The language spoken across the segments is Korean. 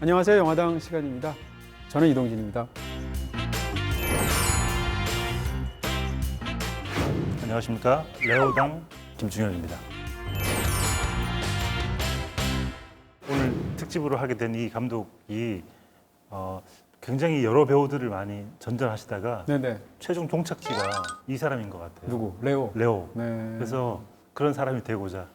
안녕하세요. 영화당 시간입니다. 저는 이동진입니다. 안녕하십니까. 레오당 김중현입니다. 오늘 특집으로 하게 된 이 감독이 굉장히 여러 배우들을 많이 전전하시다가 네네. 최종 종착지가 이 사람인 것 같아요. 누구? 레오. 레오. 네. 그래서 그런 사람이 되고자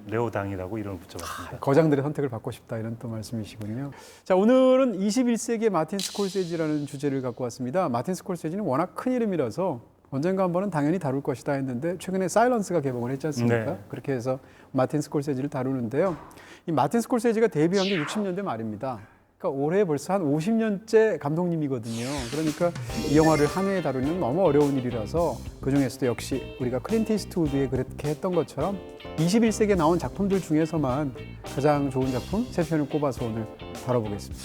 레오당이라고 이름을 붙여봤습니다. 거장들의 선택을 받고 싶다 이런 또 말씀이시군요. 자, 오늘은 21세기의 마틴 스콜세지라는 주제를 갖고 왔습니다. 마틴 스콜세지는 워낙 큰 이름이라서 언젠가 한 번은 당연히 다룰 것이다 했는데 최근에 사일런스가 개봉을 했지 않습니까? 네. 그렇게 해서 마틴 스콜세지를 다루는데요. 이 마틴 스콜세지가 데뷔한 게 60년대 말입니다. 그러니까 올해 벌써 한 50년째 감독님이거든요. 그러니까 이 영화를 한 해에 다루는 너무 어려운 일이라서 그중에서도 역시 우리가 클린트 이스트우드에 그렇게 했던 것처럼 21세기에 나온 작품들 중에서만 가장 좋은 작품 3편을 꼽아서 오늘 다뤄보겠습니다.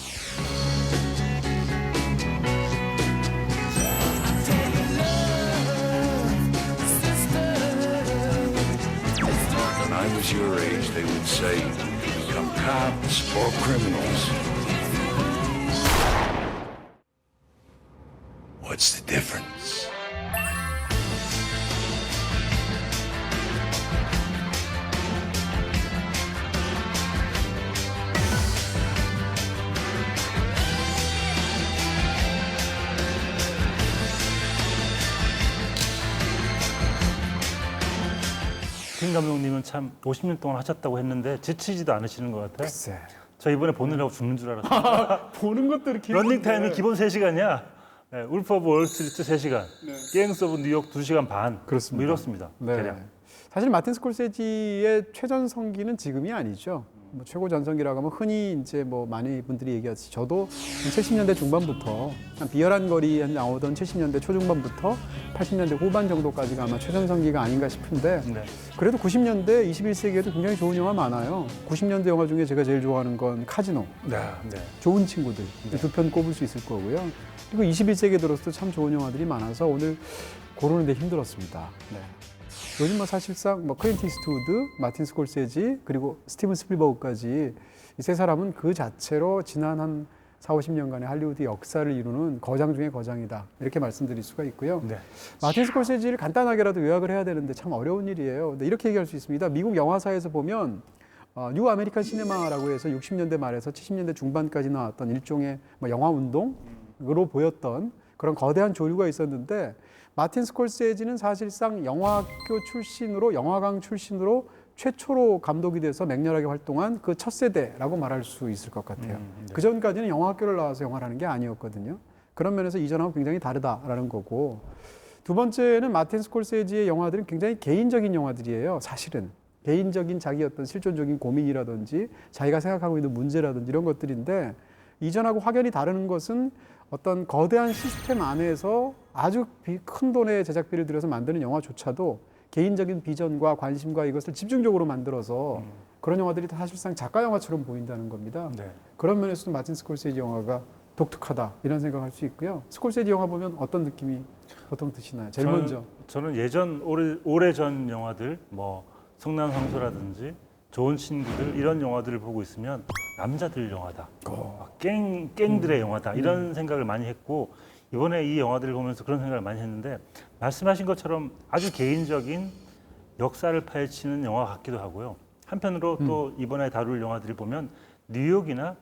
When I was your age, they would say, become cops or criminals. What's the difference? 김 감독님은 참 50년 동안 하셨다고 했는데 지치지도 않으시는 것 같아요. 글쎄. 저 이번에 보느라고 죽는 줄 알았어요. 보는 것도 이렇게 런닝 타임이 기본 3시간이야. 네, 울프 오브 월스트리트 3시간, 갱스 오브 뉴욕 2시간 반. 그렇습니다. 뭐 이렇습니다. 네. 대략. 사실 마틴 스콜세지의 최전성기는 지금이 아니죠. 뭐 최고 전성기라고 하면 흔히 이제 뭐 많은 분들이 얘기하듯이 저도 70년대 중반부터 한 비열한 거리에 나오던 70년대 초중반부터 80년대 후반 정도까지가 아마 최전성기가 아닌가 싶은데 네. 그래도 90년대 21세기에도 굉장히 좋은 영화 많아요. 90년대 영화 중에 제가 제일 좋아하는 건 카지노, 네. 좋은 친구들 두 편 꼽을 수 있을 거고요. 그리고 21세기에 들어서도 참 좋은 영화들이 많아서 오늘 고르는데 힘들었습니다. 네. 요즘 뭐 사실상 뭐 클린트 이스트우드, 마틴 스콜세지 그리고 스티븐 스필버그까지 이 세 사람은 그 자체로 지난 한 40, 50년간의 할리우드 역사를 이루는 거장 중의 거장이다. 이렇게 말씀드릴 수가 있고요. 네. 마틴 스콜세지를 간단하게라도 요약을 해야 되는데 참 어려운 일이에요. 근데 이렇게 얘기할 수 있습니다. 미국 영화사에서 보면 뉴 아메리칸 시네마라고 해서 60년대 말에서 70년대 중반까지 나왔던 일종의 뭐 영화 운동으로 보였던 그런 거대한 조류가 있었는데 마틴 스콜세지는 사실상 영화학교 출신으로 영화강 출신으로 최초로 감독이 돼서 맹렬하게 활동한 그 첫 세대라고 말할 수 있을 것 같아요. 네. 그 전까지는 영화학교를 나와서 영화를 하는 게 아니었거든요. 그런 면에서 이전하고 굉장히 다르다라는 거고 두 번째는 마틴 스콜세지의 영화들은 굉장히 개인적인 영화들이에요. 사실은 개인적인 자기 어떤 실존적인 고민이라든지 자기가 생각하고 있는 문제라든지 이런 것들인데 이전하고 확연히 다른 것은 어떤 거대한 시스템 안에서 아주 큰 돈의 제작비를 들여서 만드는 영화조차도 개인적인 비전과 관심과 이것을 집중적으로 만들어서 그런 영화들이 다 사실상 작가 영화처럼 보인다는 겁니다. 네. 그런 면에서도 마틴 스콜세지 영화가 독특하다 이런 생각할 수 있고요. 스콜세지 영화 보면 어떤 느낌이 보통 드시나요? 제일 먼저. 저는 예전 오래전 영화들 뭐 성난 황소라든지 좋은 친구들 이런 영화들을 보고 있으면 남자들 영화다. 갱들의 영화다. 이런 생각을 많이 했고 이번에 이 영화들을 보면서 그런 생각을 많이 했는데 말씀하신 것처럼 아주 개인적인 역사를 파헤치는 영화 같기도 하고요. 한편으로 또 이번에 다룰 영화들을 보면 뉴욕이나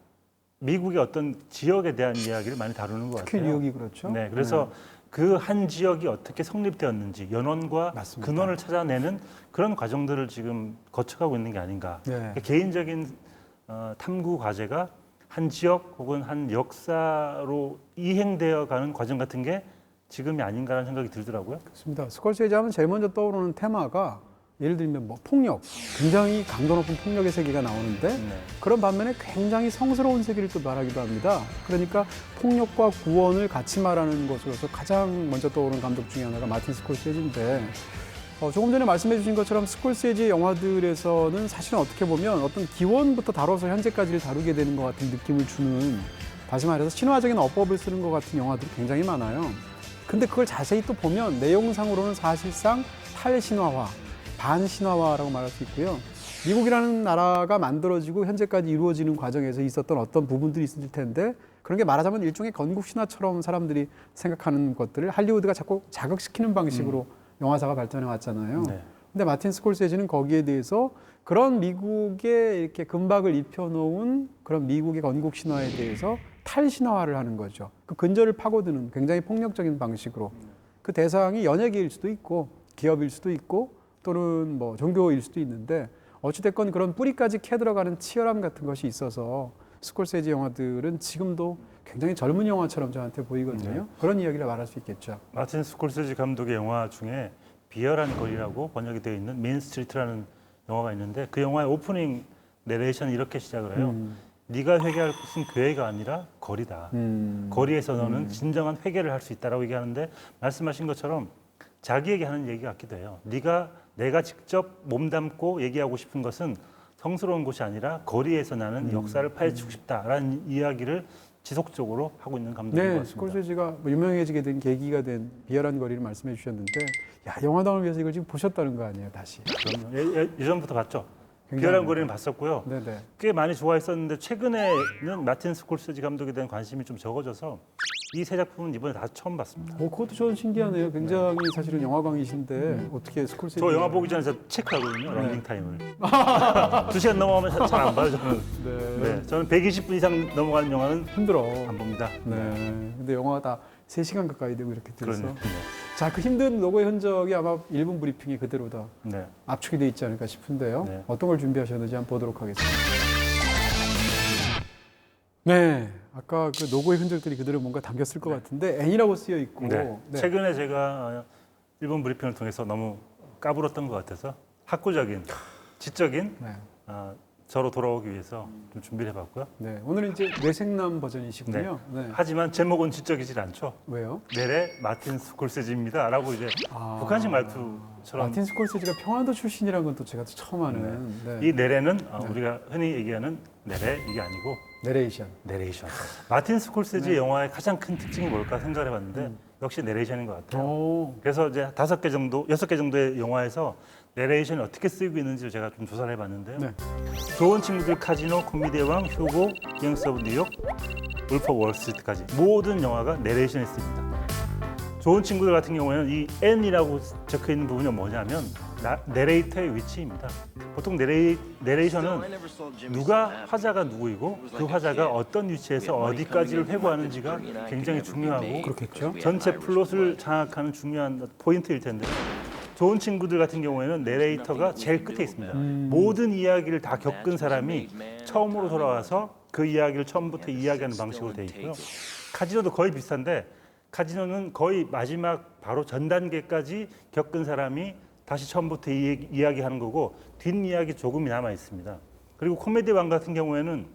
미국의 어떤 지역에 대한 이야기를 많이 다루는 것 특히 같아요. 뉴욕이 그렇죠. 네, 그래서 그 한 지역이 어떻게 성립되었는지 연원과 맞습니다. 근원을 찾아내는 그런 과정들을 지금 거쳐가고 있는 게 아닌가. 네. 그러니까 개인적인 탐구 과제가 한 지역 혹은 한 역사로 이행되어 가는 과정 같은 게 지금이 아닌가라는 생각이 들더라고요. 그렇습니다. 스콜세지 하면 제일 먼저 떠오르는 테마가 예를 들면 뭐 폭력, 굉장히 강도 높은 폭력의 세계가 나오는데 네. 그런 반면에 굉장히 성스러운 세계를 또 말하기도 합니다. 그러니까 폭력과 구원을 같이 말하는 것으로서 가장 먼저 떠오르는 감독 중에 하나가 마틴 스콜세지인데 조금 전에 말씀해 주신 것처럼 스콜세지 영화들에서는 사실은 어떻게 보면 어떤 기원부터 다뤄서 현재까지를 다루게 되는 것 같은 느낌을 주는 다시 말해서 신화적인 어법을 쓰는 것 같은 영화들이 굉장히 많아요. 근데 그걸 자세히 또 보면 내용상으로는 사실상 탈신화화, 반신화화라고 말할 수 있고요. 미국이라는 나라가 만들어지고 현재까지 이루어지는 과정에서 있었던 어떤 부분들이 있을 텐데 그런 게 말하자면 일종의 건국 신화처럼 사람들이 생각하는 것들을 할리우드가 자꾸 자극시키는 방식으로 영화사가 발전해 왔잖아요. 네. 근데 마틴 스콜세지는 거기에 대해서 그런 미국에 이렇게 금박을 입혀놓은 그런 미국의 건국 신화에 대해서 탈신화화를 하는 거죠. 그 근저를 파고드는 굉장히 폭력적인 방식으로 그 대상이 연예계일 수도 있고 기업일 수도 있고 또는 뭐 종교일 수도 있는데 어찌됐건 그런 뿌리까지 캐 들어가는 치열함 같은 것이 있어서 스콜세지 영화들은 지금도 굉장히 젊은 영화처럼 저한테 보이거든요. 네. 그런 이야기를 말할 수 있겠죠. 마틴 스콜세지 감독의 영화 중에 비열한 거리라고 번역이 되어 있는 메인 스트리트라는 영화가 있는데 그 영화의 오프닝 내레이션이 이렇게 시작을 해요. 네가 회개할 곳은 교회가 아니라 거리다. 거리에서 너는 진정한 회개를 할 수 있다라고 얘기하는데 말씀하신 것처럼 자기에게 하는 얘기 같기도 해요. 내가 직접 몸담고 얘기하고 싶은 것은 성스러운 곳이 아니라 거리에서 나는 역사를 파헤치고 싶다라는 이야기를 지속적으로 하고 있는 감독인 것 네, 같습니다. 스콜세지가 뭐 유명해지게 된 계기가 된 비열한 거리를 말씀해 주셨는데 야, 영화당을 위해서 이걸 지금 보셨다는 거 아니에요, 다시? 그럼요. 예전부터 봤죠. 굉장히 비열한 거리는 봤었고요. 네네. 꽤 많이 좋아했었는데 최근에는 마틴 스콜세지 감독에 대한 관심이 좀 적어져서 이 세 작품은 이번에 다 처음 봤습니다. 그것도 저는 신기하네요. 굉장히 사실은 영화광이신데 어떻게 스콜세지? 저 영화 보기 전에 체크하거든요. 런닝 타임을. 2시간 넘어가면 잘 안 봐요. 저는. 네. 네, 저는 120분 이상 넘어가는 영화는 힘들어. 안 봅니다. 네. 근데 영화가 다 3시간 가까이 되고 이렇게 돼서. 그러네요. 자, 그 힘든 노고의 흔적이 아마 1분 브리핑이 그대로 다 네. 압축이 돼 있지 않을까 싶은데요. 네. 어떤 걸 준비하셨는지 한번 보도록 하겠습니다. 네. 아까 그 노고의 흔적들이 그대로 뭔가 담겼을 것 같은데 N이라고 쓰여 있고. 네. 네. 최근에 제가 일본 브리핑을 통해서 너무 까불었던 것 같아서 학구적인, 지적인 네. 저로 돌아오기 위해서 좀 준비를 해봤고요. 네. 오늘은 이제 뇌생남 버전이시군요. 네. 하지만 제목은 지적이질 않죠. 왜요? 내래 마틴 스콜세지입니다라고 이제 북한식 말투처럼 마틴 스콜세지가 평안도 출신이라는 건 또 제가 또 처음 아는. 네. 이 내래는 우리가 흔히 얘기하는 내래 이게 아니고 내레이션. 내레이션. 마틴 스콜세지의 영화의 가장 큰 특징이 뭘까 생각을 해봤는데 역시 내레이션인 것 같아요. 오. 그래서 이제 5개 정도, 6개 정도의 영화에서 내레이션이 어떻게 쓰이고 있는지를 제가 좀 조사를 해봤는데요. 네. 좋은 친구들 카지노, 코미디의 왕, 휴고, 갱스 오브 뉴욕, 울프 오브 월스트리트까지 모든 영화가 내레이션이 쓰입니다. 좋은 친구들 같은 경우에는 이 N이라고 적혀 있는 부분이 뭐냐면 내레이터의 위치입니다. 보통 내레이션은 누가 화자가 누구이고 그 화자가 어떤 위치에서 어디까지를 회고하는지가 굉장히 중요하고 그렇겠죠. 전체 플롯을 장악하는 중요한 포인트일 텐데 좋은 친구들 같은 경우에는 내레이터가 제일 끝에 있습니다. 모든 이야기를 다 겪은 사람이 처음으로 돌아와서 그 이야기를 처음부터 이야기하는 방식으로 되어 있고요. 카지노도 거의 비슷한데 카지노는 거의 마지막 바로 전 단계까지 겪은 사람이 다시 처음부터 이야기하는 거고 뒷이야기 조금이 남아 있습니다. 그리고 코미디 왕 같은 경우에는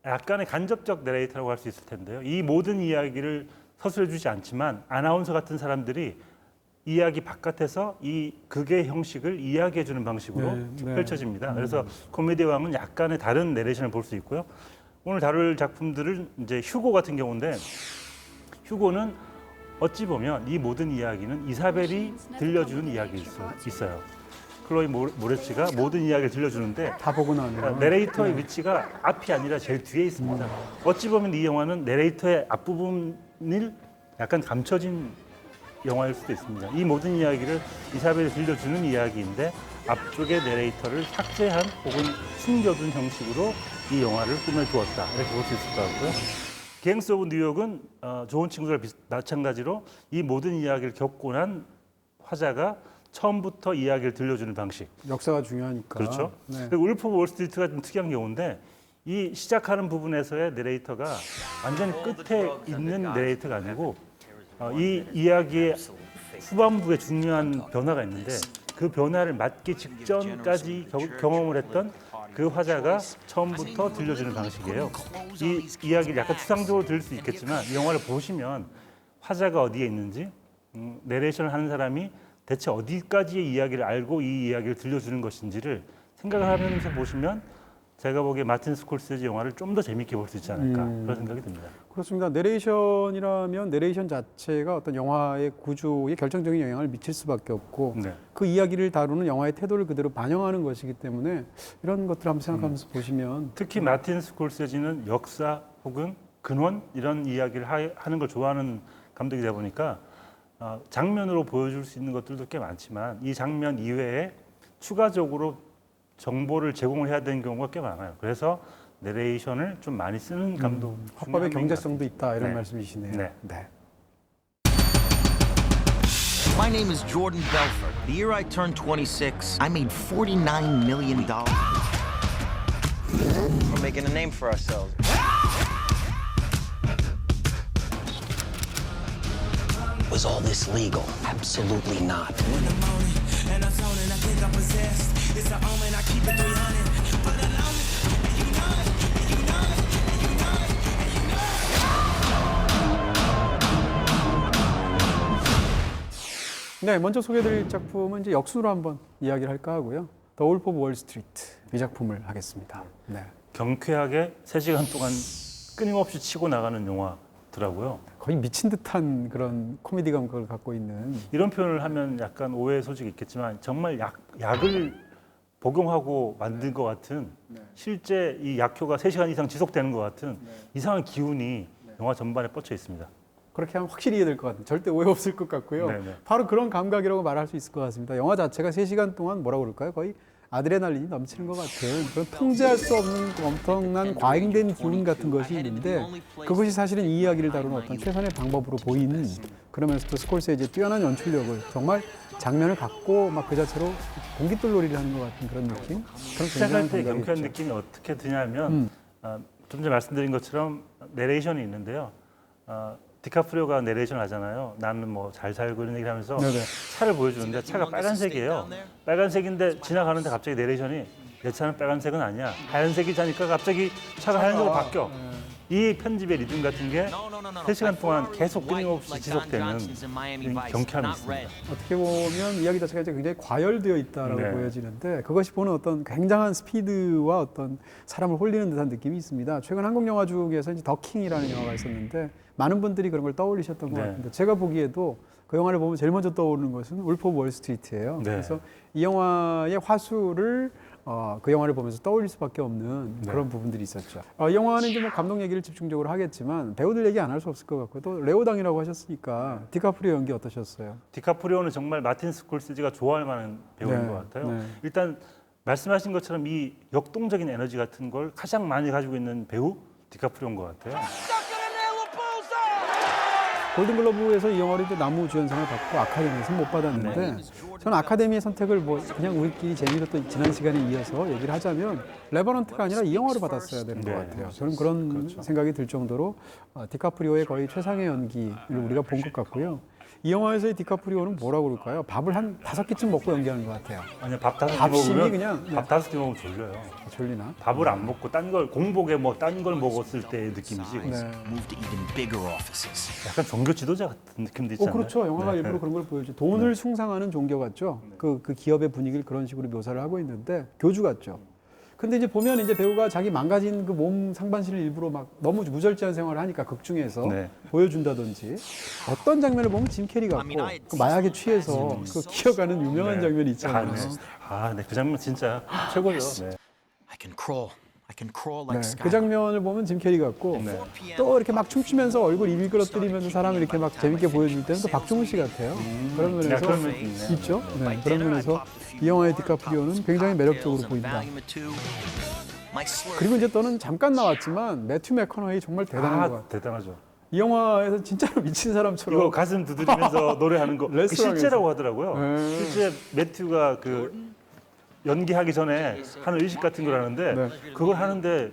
약간의 간접적 내레이터라고 할 수 있을 텐데요. 이 모든 이야기를 서술해 주지 않지만 아나운서 같은 사람들이 이야기 바깥에서 이 극의 형식을 이야기해 주는 방식으로 네. 펼쳐집니다. 그래서 코미디 왕은 약간의 다른 내레이션을 볼 수 있고요. 오늘 다룰 작품들은 이제 휴고 같은 경우인데 휴고는 어찌 보면 이 모든 이야기는 이사벨이 들려주는 이야기일 수 있어요. 클로이 모레츠가 모든 이야기를 들려주는데 다 보고 나면 내레이터의 위치가 앞이 아니라 제일 뒤에 있습니다. 어찌 보면 이 영화는 내레이터의 앞부분을 약간 감춰진 영화일 수도 있습니다. 이 모든 이야기를 이사벨이 들려주는 이야기인데 앞쪽에 내레이터를 삭제한 혹은 숨겨둔 형식으로 이 영화를 꾸며주었다. 이렇게 볼 수 있을 것 같고요. 갱스 오브 뉴욕은 좋은 친구들 마찬가지로 이 모든 이야기를 겪고 난 화자가 처음부터 이야기를 들려주는 방식. 역사가 중요하니까. 그렇죠. 네. 그리고 울프 오브 월스트리트가 좀 특이한 경우인데 이 시작하는 부분에서의 내레이터가 완전 끝에 있는 내레이터가 아니고 이 이야기의 후반부에 중요한 변화가 있는데 그 변화를 맞기 직전까지 경험을 했던 그 화자가 처음부터 들려주는 방식이에요. 이 이야기를 약간 추상적으로 들을 수 있겠지만 이 영화를 보시면 화자가 어디에 있는지 내레이션을 하는 사람이 대체 어디까지의 이야기를 알고 이 이야기를 들려주는 것인지를 생각을 하면서 보시면 제가 보기에 마틴 스콜세지 영화를 좀 더 재밌게 볼 수 있지 않을까 그런 생각이 듭니다. 그렇습니다. 내레이션이라면 내레이션 자체가 어떤 영화의 구조에 결정적인 영향을 미칠 수밖에 없고 네. 그 이야기를 다루는 영화의 태도를 그대로 반영하는 것이기 때문에 이런 것들 한번 생각하면서 보시면 특히 마틴 스콜세지는 역사 혹은 근원 이런 이야기를 하는 걸 좋아하는 감독이다 보니까 장면으로 보여줄 수 있는 것들도 꽤 많지만 이 장면 이외에 추가적으로 정보를 제공을 해야 되는 경우가 꽤 많아요. 그래서 내레이션을 좀 많이 쓰는 감독 중에 화법의 한 명인 것 경제성도 있다 이런 네. 말씀이시네요. 네. 네. My name is Jordan Belfort. The year I turned 26, I made $49 million. We're making a name for ourselves. Was all this legal? Absolutely not. 네, 먼저 소개해드릴 작품은 이제 역순으로 한번 이야기를 할까 하고요. 더 울프 오브 월스트리트 이 작품을 하겠습니다. 네. 경쾌하게 3시간 동안 끊임없이 치고 나가는 영화더라고요. 거의 미친 듯한 그런 코미디 감각을 갖고 있는 이런 표현을 하면 약간 오해 소지가 있겠지만 정말 약을 복용하고 만든 것 같은 실제 이 약효가 3시간 이상 지속되는 것 같은 이상한 기운이 영화 전반에 뻗쳐 있습니다. 그렇게 하면 확실히 이해될 것 같아요. 절대 오해 없을 것 같고요. 네네. 바로 그런 감각이라고 말할 수 있을 것 같습니다. 영화 자체가 3시간 동안 뭐라고 그럴까요? 거의 아드레날린이 넘치는 것 같은 그런 통제할 수 없는 엄청난 과잉된 기운 같은 것이 있는데 그것이 사실은 이 이야기를 다루는 어떤 최선의 방법으로 보이는 그러면서 또 스콜세지의 뛰어난 연출력을 정말 장면을 갖고 막 그 자체로 공깃돌놀이를 하는 것 같은 그런 느낌? 그런 시작할 때 굉장한 감각이 경쾌한 있죠. 느낌이 어떻게 드냐면 좀 전에 말씀드린 것처럼 내레이션이 있는데요. 디카프리오가 내레이션 하잖아요. 나는 뭐 잘 살고 이런 얘기를 하면서 네네. 차를 보여주는데 차가 빨간색이에요. 빨간색인데 지나가는데 갑자기 내레이션이 내 차는 빨간색은 아니야. 하얀색이 자니까 갑자기 차가 하얀색으로 바뀌어. 이 편집의 리듬 같은 게 3시간 동안 계속 끊임없이 지속되는 경쾌함이 있습니다. 어떻게 보면 이야기 자체가 이제 굉장히 과열되어 있다라고 네. 보여지는데 그것이 보는 어떤 굉장한 스피드와 어떤 사람을 홀리는 듯한 느낌이 있습니다. 최근 한국 영화 중에서 이제 더킹이라는 영화가 있었는데 많은 분들이 그런 걸 떠올리셨던 것 네. 같은데 제가 보기에도 그 영화를 보면 제일 먼저 떠오르는 것은 울프 오브 월스트리트예요. 네. 그래서 이 영화의 화수를 그 영화를 보면서 떠올릴 수밖에 없는 네. 그런 부분들이 있었죠. 이 영화는 이제 뭐 감독 얘기를 집중적으로 하겠지만 배우들 얘기 안 할 수 없을 것 같고 또 레오당이라고 하셨으니까 디카프리오 연기 어떠셨어요? 디카프리오는 정말 마틴 스콜세지가 좋아할 만한 배우인 네, 것 같아요. 네. 일단 말씀하신 것처럼 이 역동적인 에너지 같은 걸 가장 많이 가지고 있는 배우 디카프리오인 것 같아요. 골든글러브에서 이 영화를 이제 나무주연상을 받고 아카데미에서 못 받았는데 저는 아카데미의 선택을 뭐 그냥 우리끼리 재미로 또 지난 시간에 이어서 얘기를 하자면 레버넌트가 아니라 이 영화를 받았어야 되는 것 네. 같아요. 저는 그런 그렇죠. 생각이 들 정도로 디카프리오의 거의 최상의 연기를 우리가 본 것 같고요. 이 영화에서의 디카프리오는 뭐라고 그럴까요? 밥을 한 5끼쯤 먹고 연기하는 것 같아요. 아니요, 밥 5개 밥심이 먹으면 그냥, 네. 밥 5개 먹으면 졸려요. 졸리나? 밥을 안 먹고 딴 걸 공복에 뭐 딴 걸 먹었을 때의 느낌이지. 네. Move to even bigger offices. 약간 종교 지도자 같은 느낌도 있잖아요. 그렇죠. 영화가 네. 일부러 그런 걸 보여줘. 돈을 숭상하는 종교 같죠. 그 기업의 분위기를 그런 식으로 묘사를 하고 있는데 교주 같죠. 근데 이제 보면 이제 배우가 자기 망가진 그 몸 상반신을 일부러 막 너무 무절제한 생활을 하니까 극 중에서 네. 보여준다든지 어떤 장면을 보면 짐 캐리 같고 그 마약에 취해서 그 기어가는 유명한 네. 장면이 있잖아요. 네, 그 장면 진짜 최고죠. 네. I can crawl. I can crawl 네, like 그 Sky. 장면을 보면 짐 캐리 같고 네. 또 이렇게 막 춤추면서 얼굴 일그러뜨리면서 사람을 이렇게 막 재밌게 보여줄 때는 또 박종훈 씨 같아요. 그런 면에서 그런 면이 있네요. 있죠. 네, 그런 면에서 이 영화의 디카프리오는 굉장히 매력적으로 보인다. 그리고 이제 또는 잠깐 나왔지만 매튜 맥커너이 정말 대단한 것 같아요. 대단하죠. 이 영화에서 진짜로 미친 사람처럼 이거 가슴 두드리면서 노래하는 거 레스토랑에서. 실제라고 하더라고요. 네. 실제 매튜가 그 연기하기 전에 하는 의식 같은 걸 하는데 네. 그걸 하는데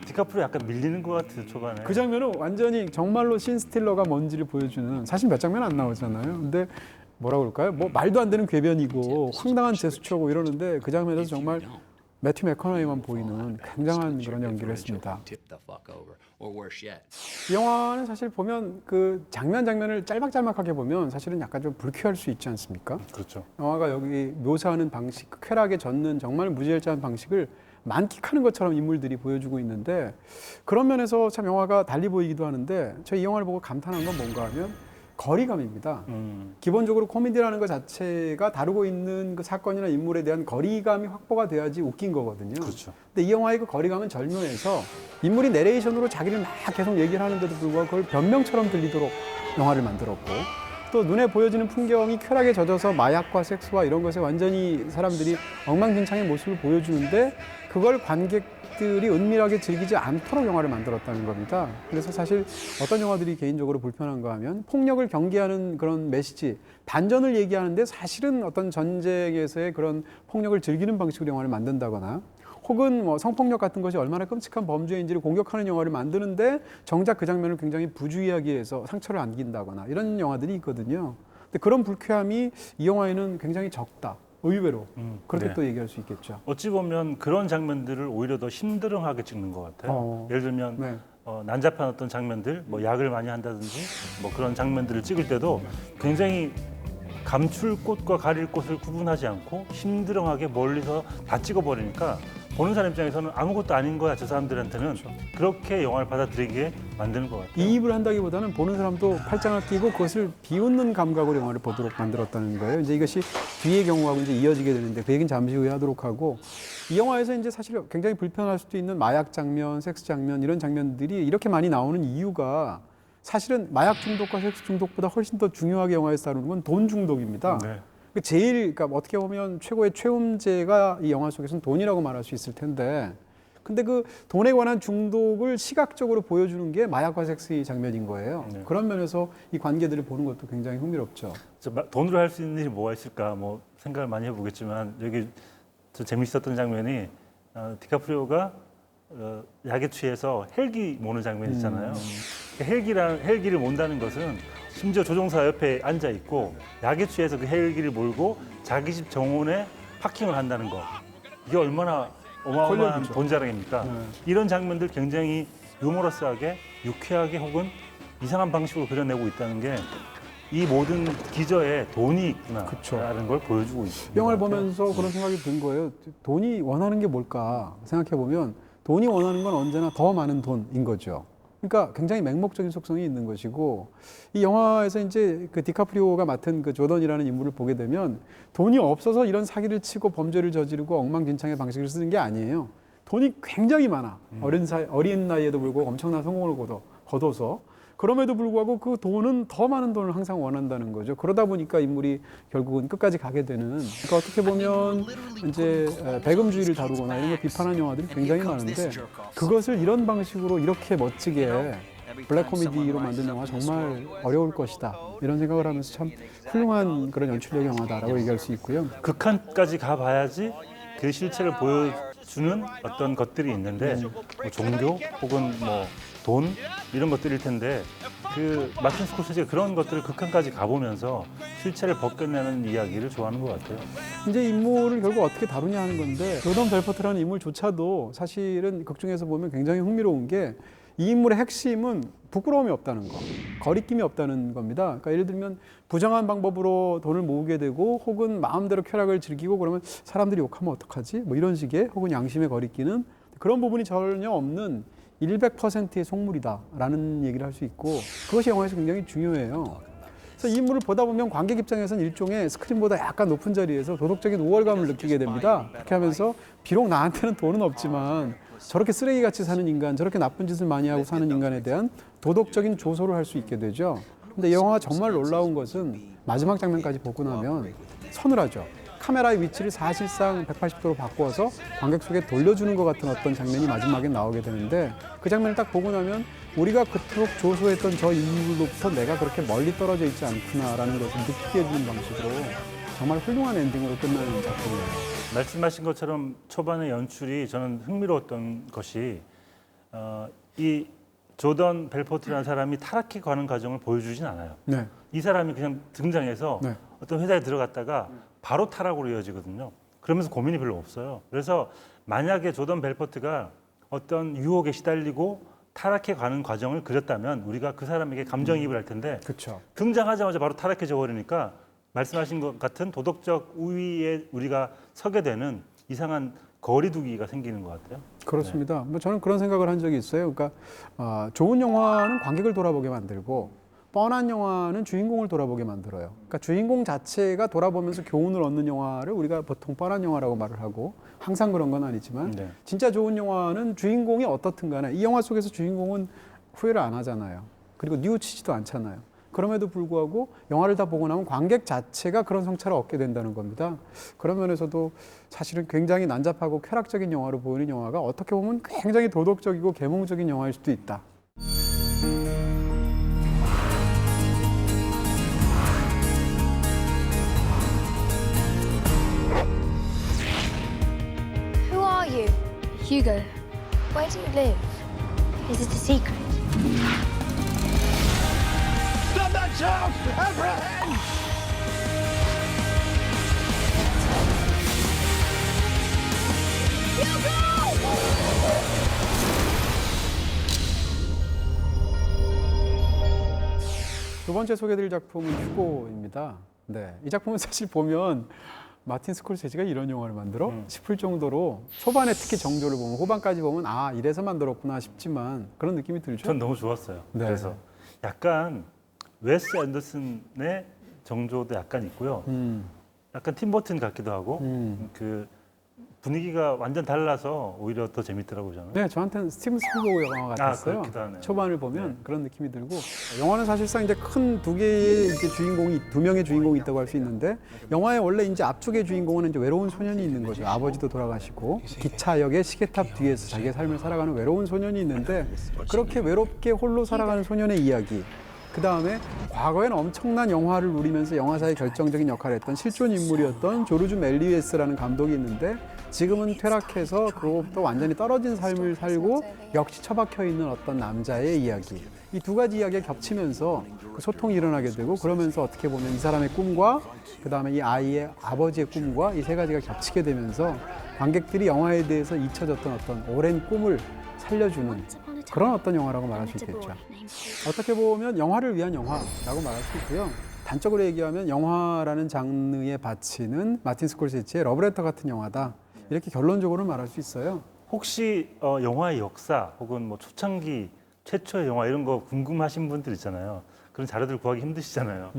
디카프리오 약간 밀리는 것 같아요 초반에. 그 장면은 완전히 정말로 신 스틸러가 뭔지를 보여주는 사실 몇 장면 안 나오잖아요. 근데 뭐라 그럴까요? 뭐 말도 안 되는 궤변이고 황당한 제스처고 이러는데 그 장면에서 정말 매튜 맥커너이만 보이는 굉장한 그런 연기를 했습니다. Tip the fuck over, or worse yet. 이 영화는 사실 보면 그 장면을 짤막짤막하게 보면 사실은 약간 좀 불쾌할 수 있지 않습니까? 그렇죠. 영화가 여기 묘사하는 방식, 그 쾌락에 젖는 정말 무지일자한 방식을 만끽하는 것처럼 인물들이 보여주고 있는데 그런 면에서 참 영화가 달리 보이기도 하는데 저 이 영화를 보고 감탄한 건 뭔가 하면 거리감입니다. 기본적으로 코미디라는 것 자체가 다루고 있는 그 사건이나 인물에 대한 거리감이 확보가 돼야지 웃긴 거거든요. 그렇죠. 근데 이 영화의 그 거리감은 절묘해서 인물이 내레이션으로 자기를 막 계속 얘기를 하는데도 불구하고 그걸 변명처럼 들리도록 영화를 만들었고 또 눈에 보여지는 풍경이 쾌락에 젖어서 마약과 섹스와 이런 것에 완전히 사람들이 엉망진창의 모습을 보여주는데 그걸 관객들이 은밀하게 즐기지 않도록 영화를 만들었다는 겁니다. 그래서 사실 어떤 영화들이 개인적으로 불편한가 하면 폭력을 경계하는 그런 메시지, 반전을 얘기하는데 사실은 어떤 전쟁에서의 그런 폭력을 즐기는 방식으로 영화를 만든다거나 혹은 뭐 성폭력 같은 것이 얼마나 끔찍한 범죄인지를 공격하는 영화를 만드는데 정작 그 장면을 굉장히 부주의하게 해서 상처를 안긴다거나 이런 영화들이 있거든요. 근데 그런 불쾌함이 이 영화에는 굉장히 적다. 의외로 그렇게 네. 또 얘기할 수 있겠죠. 어찌 보면 그런 장면들을 오히려 더 힘들어하게 찍는 것 같아요. 예를 들면 네. 난잡한 어떤 장면들, 뭐 약을 많이 한다든지 뭐 그런 장면들을 찍을 때도 굉장히 감출 곳과 가릴 곳을 구분하지 않고 힘들어하게 멀리서 다 찍어버리니까 보는 사람 입장에서는 아무것도 아닌 거야 저 사람들한테는 그렇게 영화를 받아들이게 만드는 것 같아요. 이입을 한다기보다는 보는 사람도 팔짱을 끼고 그것을 비웃는 감각으로 영화를 보도록 만들었다는 거예요. 이제 이것이 뒤의 경우하고 이제 이어지게 되는데 그 얘기는 잠시 후에 하도록 하고 이 영화에서 이제 사실 굉장히 불편할 수도 있는 마약 장면, 섹스 장면 이런 장면들이 이렇게 많이 나오는 이유가 사실은 마약 중독과 섹스 중독보다 훨씬 더 중요하게 영화에서 다루는 건 돈 중독입니다. 네. 그러니까 어떻게 보면 최고의 최음제가 이 영화 속에서는 돈이라고 말할 수 있을 텐데 근데 그 돈에 관한 중독을 시각적으로 보여주는 게 마약과 섹스의 장면인 거예요. 네. 그런 면에서 이 관계들을 보는 것도 굉장히 흥미롭죠. 돈으로 할 수 있는 일이 뭐가 있을까 뭐 생각을 많이 해보겠지만 여기 저 재밌었던 장면이 디카프리오가 약에 취해서 헬기 모는 장면이 있잖아요. 헬기를 몬다는 것은 심지어 조종사 옆에 앉아 있고 약에 취해서 그 헬기를 몰고 자기 집 정원에 파킹을 한다는 거. 이게 얼마나 어마어마한 권력이죠. 돈자랑입니까? 이런 장면들 굉장히 유머러스하게, 유쾌하게 혹은 이상한 방식으로 그려내고 있다는 게 이 모든 기저에 돈이 있구나라는 걸 보여주고 있습니다. 영화를 보면서 그런 생각이 든 거예요. 돈이 원하는 게 뭘까 생각해 보면 돈이 원하는 건 언제나 더 많은 돈인 거죠. 그러니까 굉장히 맹목적인 속성이 있는 것이고 이 영화에서 이제 그 디카프리오가 맡은 그 조던이라는 인물을 보게 되면 돈이 없어서 이런 사기를 치고 범죄를 저지르고 엉망진창의 방식을 쓰는 게 아니에요. 돈이 굉장히 많아. 어린 나이에도 불구하고 엄청난 성공을 거둬서 그럼에도 불구하고 그 돈은 더 많은 돈을 항상 원한다는 거죠. 그러다 보니까 인물이 결국은 끝까지 가게 되는. 그러니까 어떻게 보면 이제 배금주의를 다루거나 이런 걸 비판하는 영화들이 굉장히 많은데 그것을 이런 방식으로 이렇게 멋지게 블랙 코미디로 만든 영화 정말 어려울 것이다. 이런 생각을 하면서 참 훌륭한 그런 연출력 영화다라고 얘기할 수 있고요. 극한까지 가봐야지 그 실체를 보여주는 어떤 것들이 있는데 뭐 종교 혹은 뭐 돈 이런 것들일 텐데 그 마틴 스콜세지가 그런 것들을 극한까지 가보면서 실체를 벗겨내는 이야기를 좋아하는 것 같아요. 이제 인물을 결국 어떻게 다루냐 하는 건데 조던 벨포트라는 인물조차도 사실은 극 중에서 보면 굉장히 흥미로운 게 이 인물의 핵심은 부끄러움이 없다는 거, 거리낌이 없다는 겁니다. 그러니까 예를 들면 부정한 방법으로 돈을 모으게 되고 혹은 마음대로 쾌락을 즐기고 그러면 사람들이 욕하면 어떡하지? 뭐 이런 식의 혹은 양심의 거리끼는 그런 부분이 전혀 없는 100%의 속물이다라는 얘기를 할 수 있고 그것이 영화에서 굉장히 중요해요. 그래서 이 인물을 보다 보면 관객 입장에서는 일종의 스크린보다 약간 높은 자리에서 도덕적인 우월감을 느끼게 됩니다. 그렇게 하면서 비록 나한테는 돈은 없지만 저렇게 쓰레기같이 사는 인간, 저렇게 나쁜 짓을 많이 하고 사는 인간에 대한 도덕적인 조소를 할 수 있게 되죠. 근데 이 영화가 정말 놀라운 것은 마지막 장면까지 보고 나면 서늘하죠. 카메라의 위치를 사실상 180도로 바꾸어서 관객 속에 돌려주는 것 같은 어떤 장면이 마지막에 나오게 되는데 그 장면을 딱 보고 나면 우리가 그토록 조소했던 저 인물로부터 내가 그렇게 멀리 떨어져 있지 않구나라는 것을 느끼게 해주는 방식으로 정말 훌륭한 엔딩으로 끝나는 작품이에요. 말씀하신 것처럼 초반의 연출이 저는 흥미로웠던 것이 이 조던 벨포트라는 사람이 타락해 가는 과정을 보여주진 않아요. 네. 이 사람이 그냥 등장해서 네. 어떤 회사에 들어갔다가 바로 타락으로 이어지거든요. 그러면서 고민이 별로 없어요. 그래서 만약에 조던 벨포트가 어떤 유혹에 시달리고 타락해 가는 과정을 그렸다면 우리가 그 사람에게 감정이입을 할 텐데 그렇죠. 등장하자마자 바로 타락해져 버리니까 말씀하신 것 같은 도덕적 우위에 우리가 서게 되는 이상한 거리두기가 생기는 것 같아요. 그렇습니다. 뭐 저는 그런 생각을 한 적이 있어요. 그러니까 좋은 영화는 관객을 돌아보게 만들고 뻔한 영화는 주인공을 돌아보게 만들어요. 그러니까 주인공 자체가 돌아보면서 교훈을 얻는 영화를 우리가 보통 뻔한 영화라고 말을 하고 항상 그런 건 아니지만 네. 진짜 좋은 영화는 주인공이 어떻든 간에 이 영화 속에서 주인공은 후회를 안 하잖아요. 그리고 뉘우치지도 않잖아요. 그럼에도 불구하고 영화를 다 보고 나면 관객 자체가 그런 성찰을 얻게 된다는 겁니다. 그런 면에서도 사실은 굉장히 난잡하고 쾌락적인 영화로 보이는 영화가 어떻게 보면 굉장히 도덕적이고 계몽적인 영화일 수도 있다. Who are you? Hugo. Where do you live? Is it a secret? 두 번째 소개드릴 작품은 휴고입니다. 네, 이 작품은 사실 보면 마틴 스콜세지가 이런 영화를 만들어 싶을 정도로 초반에 특히 정조를 보면 후반까지 보면 아 이래서 만들었구나 싶지만 그런 느낌이 들죠. 전 너무 좋았어요. 네. 그래서 약간 웨스 앤더슨의 정조도 약간 있고요. 약간 팀 버튼 같기도 하고 그 분위기가 완전 달라서 오히려 더 재밌더라고요 저는. 네, 저한테는 스티븐 스필버그 영화 같았어요. 그렇기도 하네요. 초반을 보면 네. 그런 느낌이 들고 영화는 사실상 이제 큰 두 개의 이제 주인공이 두 명의 주인공이 있다고 할 수 있는데 영화의 원래 이제 앞쪽의 주인공은 이제 외로운 소년이 있는 거죠. 아버지도 돌아가시고 기차역의 시계탑 뒤에서 자기의 삶을 살아가는 외로운 소년이 있는데 그렇게 외롭게 홀로 살아가는 소년의 이야기. 그 다음에 과거에는 엄청난 영화를 누리면서 영화사의 결정적인 역할을 했던 실존 인물이었던 조르주 멜리웨스라는 감독이 있는데 지금은 퇴락해서 그로부터 완전히 떨어진 삶을 살고 역시 처박혀 있는 어떤 남자의 이야기. 이 두 가지 이야기가 겹치면서 그 소통이 일어나게 되고 그러면서 어떻게 보면 이 사람의 꿈과 그 다음에 이 아이의 아버지의 꿈과 이 세 가지가 겹치게 되면서 관객들이 영화에 대해서 잊혀졌던 어떤 오랜 꿈을 살려주는 그런 어떤 영화라고 말할 수 있겠죠. 어떻게 보면 영화를 위한 영화라고 말할 수 있고요. 단적으로 얘기하면 영화라는 장르에 바치는 마틴 스콜세지의 러브레터 같은 영화다. 이렇게 결론적으로 말할 수 있어요. 혹시 영화의 역사 혹은 뭐 초창기 최초의 영화 이런 거 궁금하신 분들 있잖아요. 그런 자료들 구하기 힘드시잖아요.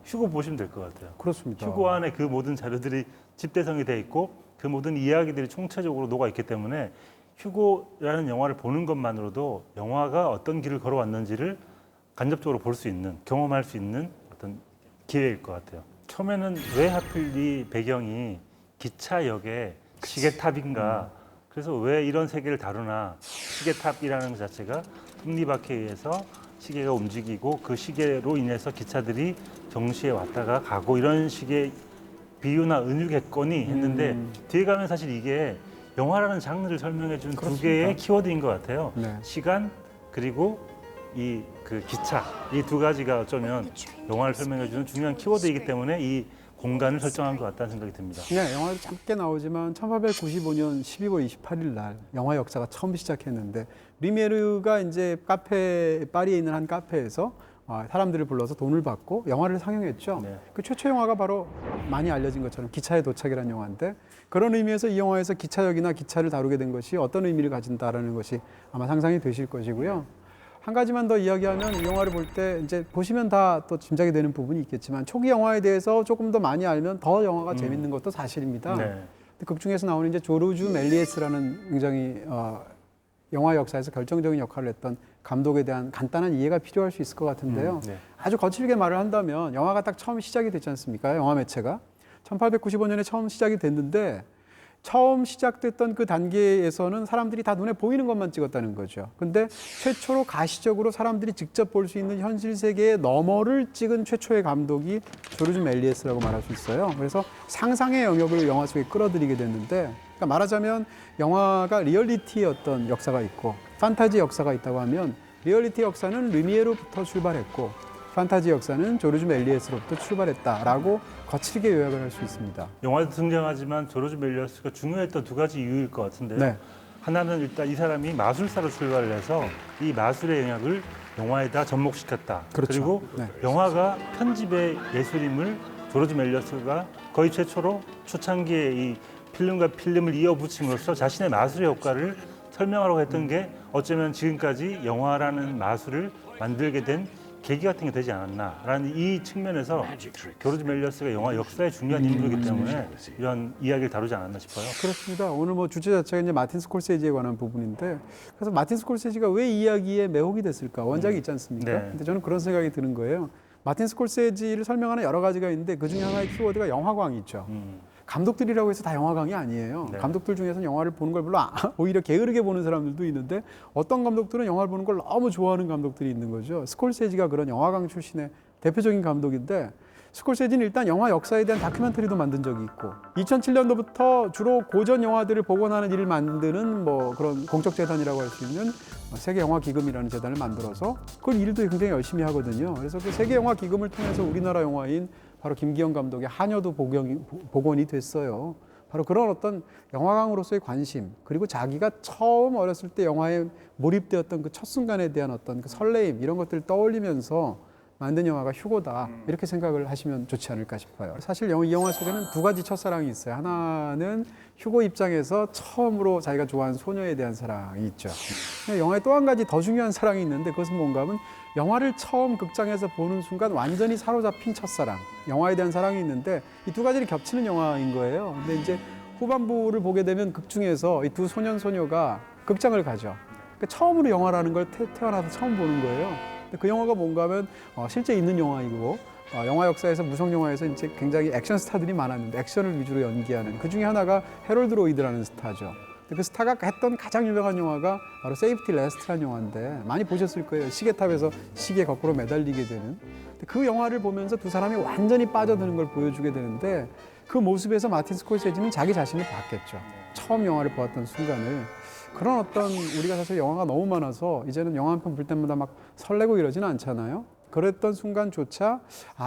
휴고 보시면 될 것 같아요. 그렇습니다. 휴고 안에 그 모든 자료들이 집대성이 돼 있고 그 모든 이야기들이 총체적으로 녹아 있기 때문에 휴고라는 영화를 보는 것만으로도 영화가 어떤 길을 걸어왔는지를 간접적으로 볼 수 있는, 경험할 수 있는 어떤 기회일 것 같아요. 처음에는 왜 하필 이 배경이 기차역의 시계탑인가, 그래서 왜 이런 세계를 다루나, 시계탑이라는 것 자체가 톱니바퀴에 의해서 시계가 움직이고 그 시계로 인해서 기차들이 정시에 왔다가 가고 이런 식의 비유나 은유겠거니 했는데 뒤에 가면 사실 이게 영화라는 장르를 설명해 준 두 개의 키워드인 것 같아요. 네. 시간 그리고 이 그 기차 이 두 가지가 어쩌면 영화를 설명해 주는 중요한 키워드이기 때문에 이 공간을 설정한 것 같다는 생각이 듭니다. 네, 영화도 짧게 나오지만 1895년 12월 28일 날 영화 역사가 처음 시작했는데 리메르가 이제 파리에 있는 한 카페에서 사람들을 불러서 돈을 받고 영화를 상영했죠. 네. 그 최초 영화가 바로 많이 알려진 것처럼 기차의 도착이라는 영화인데 그런 의미에서 이 영화에서 기차역이나 기차를 다루게 된 것이 어떤 의미를 가진다라는 것이 아마 상상이 되실 것이고요. 한 가지만 더 이야기하면 이 영화를 볼 때 이제 보시면 다 또 짐작이 되는 부분이 있겠지만 초기 영화에 대해서 조금 더 많이 알면 더 영화가 재밌는 것도 사실입니다. 네. 극 중에서 나오는 이제 조르주 멜리에스라는 굉장히 영화 역사에서 결정적인 역할을 했던 감독에 대한 간단한 이해가 필요할 수 있을 것 같은데요. 네. 아주 거칠게 말을 한다면 영화가 딱 처음 시작이 됐지 않습니까? 영화 매체가 1895년에 처음 시작이 됐는데 처음 시작됐던 그 단계에서는 사람들이 다 눈에 보이는 것만 찍었다는 거죠. 근데 최초로 가시적으로 사람들이 직접 볼 수 있는 현실 세계의 너머를 찍은 최초의 감독이 조르주 멜리에스라고 말할 수 있어요. 그래서 상상의 영역을 영화 속에 끌어들이게 됐는데 그러니까 말하자면 영화가 리얼리티의 어떤 역사가 있고 판타지 역사가 있다고 하면 리얼리티 역사는 르미에로부터 출발했고 판타지 역사는 조르주 멜리에스로부터 출발했다라고 거칠게 요약을 할 수 있습니다. 영화에도 등장하지만 조르주 멜리어스가 중요했던 두 가지 이유일 것 같은데요. 네. 하나는 일단 이 사람이 마술사로 출발을 해서 이 마술의 영역을 영화에다 접목시켰다. 그렇죠. 그리고 네. 영화가 편집의 예술임을 조르주 멜리어스가 거의 최초로 초창기에 이 필름과 필름을 이어붙임으로써 자신의 마술의 효과를 설명하려고 했던 게 어쩌면 지금까지 영화라는 마술을 만들게 된 계기 같은 게 되지 않았나라는 이 측면에서 조르지 멜리어스가 영화 역사의 중요한 인물이기 때문에 이런 이야기를 다루지 않았나 싶어요. 그렇습니다. 오늘 뭐 주제 자체가 이제 마틴 스콜세지에 관한 부분인데, 그래서 마틴 스콜세지가 왜 이 이야기에 매혹이 됐을까? 원작이 있지 않습니까? 네. 근데 저는 그런 생각이 드는 거예요. 마틴 스콜세지를 설명하는 여러 가지가 있는데 그 중에 하나의 키워드가 영화광이 있죠. 감독들이라고 해서 다 영화광이 아니에요. 네. 감독들 중에서는 영화를 보는 걸 별로 오히려 게으르게 보는 사람들도 있는데, 어떤 감독들은 영화를 보는 걸 너무 좋아하는 감독들이 있는 거죠. 스콜세지가 그런 영화광 출신의 대표적인 감독인데, 스콜세지는 일단 영화 역사에 대한 다큐멘터리도 만든 적이 있고 2007년도부터 주로 고전 영화들을 복원하는 일을 만드는 뭐 그런 공적 재단이라고 할 수 있는 세계 영화 기금이라는 재단을 만들어서 그 일도 굉장히 열심히 하거든요. 그래서 그 세계 영화 기금을 통해서 우리나라 영화인 바로 김기영 감독의 하녀도 복원이 됐어요. 바로 그런 어떤 영화광으로서의 관심, 그리고 자기가 처음 어렸을 때 영화에 몰입되었던 그 첫 순간에 대한 어떤 그 설레임, 이런 것들을 떠올리면서 만든 영화가 휴고다, 이렇게 생각을 하시면 좋지 않을까 싶어요. 사실 이 영화 속에는 두 가지 첫사랑이 있어요. 하나는 휴고 입장에서 처음으로 자기가 좋아하는 소녀에 대한 사랑이 있죠. 영화에 또 한 가지 더 중요한 사랑이 있는데, 그것은 뭔가 하면 영화를 처음 극장에서 보는 순간 완전히 사로잡힌 첫사랑, 영화에 대한 사랑이 있는데 이 두 가지를 겹치는 영화인 거예요. 근데 이제 후반부를 보게 되면 극 중에서 이 두 소년 소녀가 극장을 가죠. 그러니까 처음으로 영화라는 걸 태어나서 처음 보는 거예요. 그 영화가 뭔가 하면 실제 있는 영화이고, 영화 역사에서 무성 영화에서 이제 굉장히 액션 스타들이 많았는데 액션을 위주로 연기하는, 그 중에 하나가 해롤드 로이드라는 스타죠. 그 스타가 했던 가장 유명한 영화가 바로 세이프티 레스트라는 영화인데, 많이 보셨을 거예요. 시계탑에서 시계 거꾸로 매달리게 되는. 그 영화를 보면서 두 사람이 완전히 빠져드는 걸 보여주게 되는데, 그 모습에서 마틴 스콜세지는 자기 자신을 봤겠죠. 처음 영화를 보았던 순간을. 그런 어떤, 우리가 사실 영화가 너무 많아서 이제는 영화 한 편 볼 때마다 막 설레고 이러지는 않잖아요. 그랬던 순간조차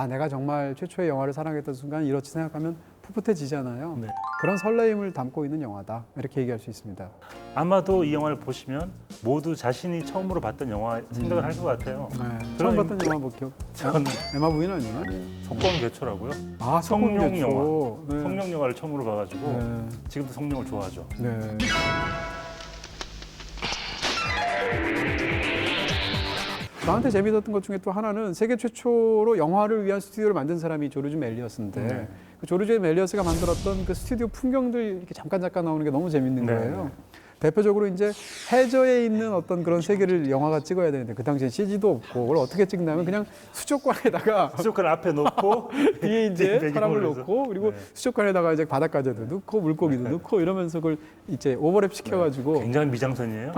내가 정말 최초의 영화를 사랑했던 순간 이렇지 생각하면 풋풋해지잖아요. 네. 그런 설레임을 담고 있는 영화다, 이렇게 얘기할 수 있습니다. 아마도 이 영화를 보시면 모두 자신이 처음으로 봤던 영화 생각을 할 것 같아요. 네. 처음 봤던 영화 뭐 기억? 저는 에마 부인 아니에요? 속공개초라고요. 성룡 성룡 영화. 네. 성룡 영화를 처음으로 봐가지고 네. 지금도 성룡을 좋아하죠. 네. 나한테 재미있었던 것 중에 또 하나는 세계 최초로 영화를 위한 스튜디오를 만든 사람이 조르지 멜리어스인데, 네. 그 조르지 멜리어스가 만들었던 그 스튜디오 풍경들 이렇게 잠깐 나오는 게 너무 재밌는 네. 거예요. 대표적으로 이제 해저에 있는 어떤 그런 세계를 영화가 찍어야 되는데, 그 당시에 CG도 없고, 그걸 어떻게 찍냐면 그냥 수족관에다가 수족관 앞에 놓고 뒤에 이제 배경으로 사람을 해서. 놓고, 그리고 네. 수족관에다가 이제 바닷가재도 넣고 물고기도 넣고 이러면서 그걸 이제 오버랩 시켜가지고 굉장히 미장선이에요.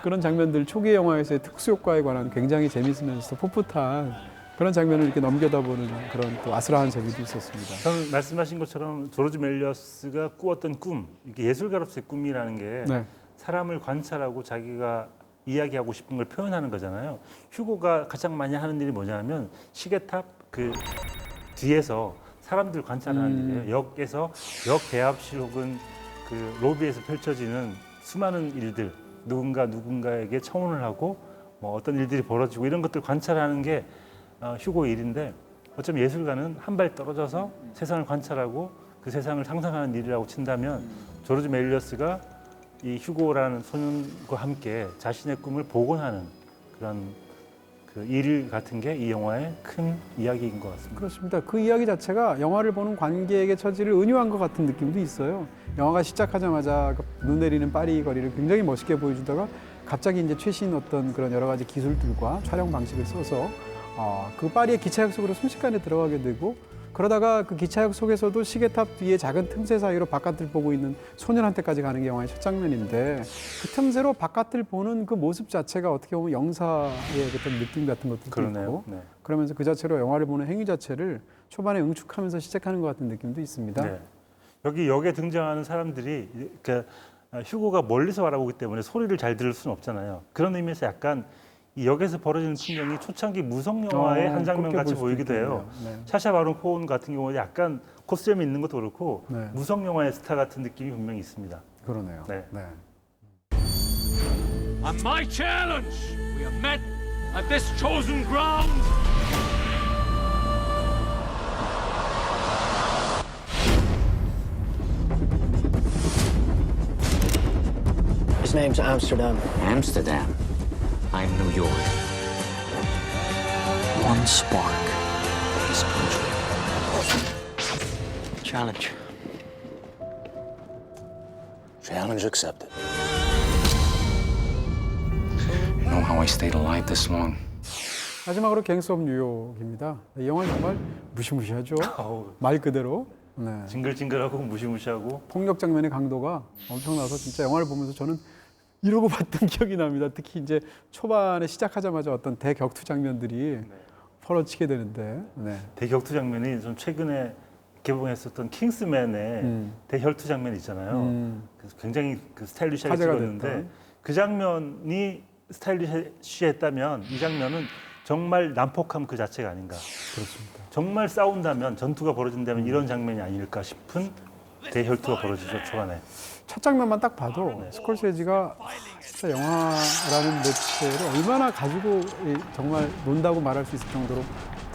그런 장면들, 초기 영화에서의 특수효과에 관한 굉장히 재밌으면서 풋풋한 그런 장면을 이렇게 넘겨다보는 그런 또 아슬아한 재미도 있었습니다. 저는 말씀하신 것처럼 조르지 멜리어스가 꾸었던 꿈, 이게 예술가로서의 꿈이라는 게 네. 사람을 관찰하고 자기가 이야기하고 싶은 걸 표현하는 거잖아요. 휴고가 가장 많이 하는 일이 뭐냐면 시계탑 그 뒤에서 사람들 관찰하는 일이에요. 역에서 역 대합실 혹은 그 로비에서 펼쳐지는 수많은 일들, 누군가에게 청혼을 하고 뭐 어떤 일들이 벌어지고 이런 것들 관찰하는 게 휴고의 일인데, 어쩌면 예술가는 한 발 떨어져서 세상을 관찰하고 그 세상을 상상하는 일이라고 친다면, 조르지 멜리어스가 이 휴고라는 소년과 함께 자신의 꿈을 복원하는 그런 그 일 같은 게 이 영화의 큰 이야기인 것 같습니다. 그렇습니다. 그 이야기 자체가 영화를 보는 관객의 처지를 은유한 것 같은 느낌도 있어요. 영화가 시작하자마자 눈 내리는 파리 거리를 굉장히 멋있게 보여주다가 갑자기 이제 최신 어떤 그런 여러 가지 기술들과 촬영 방식을 써서 그 파리의 기차역 속으로 순식간에 들어가게 되고, 그러다가 그 기차역 속에서도 시계탑 뒤에 작은 틈새 사이로 바깥을 보고 있는 소년한테까지 가는 게 영화의 첫 장면인데, 그 틈새로 바깥을 보는 그 모습 자체가 어떻게 보면 영사의 어떤 느낌 같은 것도 그러네요. 있고, 네. 그러면서 그 자체로 영화를 보는 행위 자체를 초반에 응축하면서 시작하는 것 같은 느낌도 있습니다. 네. 여기 역에 등장하는 사람들이 그러니까 휴고가 멀리서 바라보기 때문에 소리를 잘 들을 수는 없잖아요. 그런 의미에서 약간 이 역에서 벌어지는 풍경이 초창기 무성 영화의 한 장면 그렇게 같이 볼 수도 보이기도 해요. 있겠네요. 네. 샤샤 바론 코온 같은 경우는 약간 코스염이 있는 것도 그렇고 네. 무성 영화의 스타 같은 느낌이 분명히 있습니다. 그러네요. 네. 네. On my challenge, we are met at this chosen ground. His name's Amsterdam. Amsterdam. I'm New York. One spark. This country. Challenge. Challenge accepted. You know how I stayed alive this long? 마지막으로 갱스 오브 뉴욕입니다. 이 영화 정말 무시무시하죠. 아우, 말 그대로. 네. 징글징글하고 무시무시하고 폭력 장면의 강도가 엄청나서 진짜 영화를 보면서 저는 이러고 봤던 기억이 납니다. 특히 이제 초반에 시작하자마자 어떤 대격투 장면들이 펄어치게 되는데. 네. 대격투 장면이 좀 최근에 개봉했었던 킹스맨의 대혈투 장면 있잖아요. 그래서 굉장히 그 스타일리시하게 화제가 찍었는데 됐던. 그 장면이 스타일리시했다면 이 장면은 정말 난폭함 그 자체가 아닌가. 그렇습니다. 정말 싸운다면 전투가 벌어진다면 이런 장면이 아닐까 싶은 대혈투가 벌어지죠 초반에. 첫 장면만 딱 봐도 스콜세지가 진짜 영화라는 매체를 얼마나 가지고 정말 논다고 말할 수 있을 정도로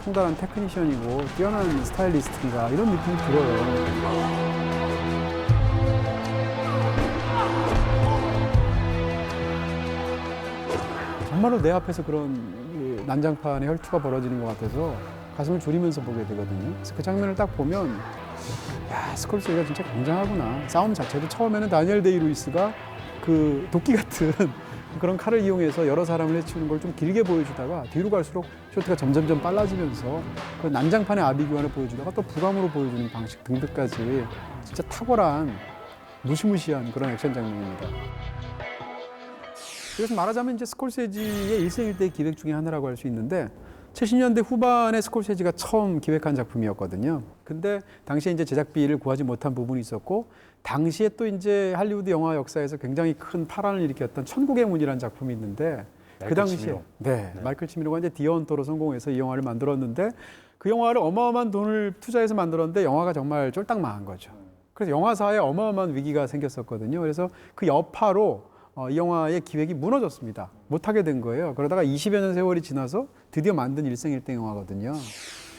통달한 테크니션이고 뛰어난 스타일리스트인가 이런 느낌이 들어요. 정말로 내 앞에서 그런 이 난장판의 혈투가 벌어지는 것 같아서 가슴을 졸이면서 보게 되거든요. 그래서 그 장면을 딱 보면 야, 스콜세지가 진짜 굉장하구나. 싸움 자체도 처음에는 다니엘 데이루이스가 그 도끼 같은 그런 칼을 이용해서 여러 사람을 해치우는 걸 좀 길게 보여주다가 뒤로 갈수록 쇼트가 점점점 빨라지면서 그 난장판의 아비규환을 보여주다가 또 부감으로 보여주는 방식 등등까지 진짜 탁월한 무시무시한 그런 액션 장면입니다. 그래서 말하자면 이제 스콜세지의 일생일대 기획 중에 하나라고 할 수 있는데 70년대 후반에 스콜세지가 처음 기획한 작품이었거든요. 근데 당시에 이제 제작비를 구하지 못한 부분이 있었고 당시에 또 이제 할리우드 영화 역사에서 굉장히 큰 파란을 일으켰던 천국의 문이라는 작품이 있는데 그 당시에 마이클 치미로가 이제 디언터로 성공해서 이 영화를 만들었는데 그 영화를 어마어마한 돈을 투자해서 만들었는데 영화가 정말 쫄딱 망한 거죠. 그래서 영화사에 어마어마한 위기가 생겼었거든요. 그래서 그 여파로 이 영화의 기획이 무너졌습니다. 못하게 된 거예요. 그러다가 20여 년 세월이 지나서 드디어 만든 일생일대 영화거든요.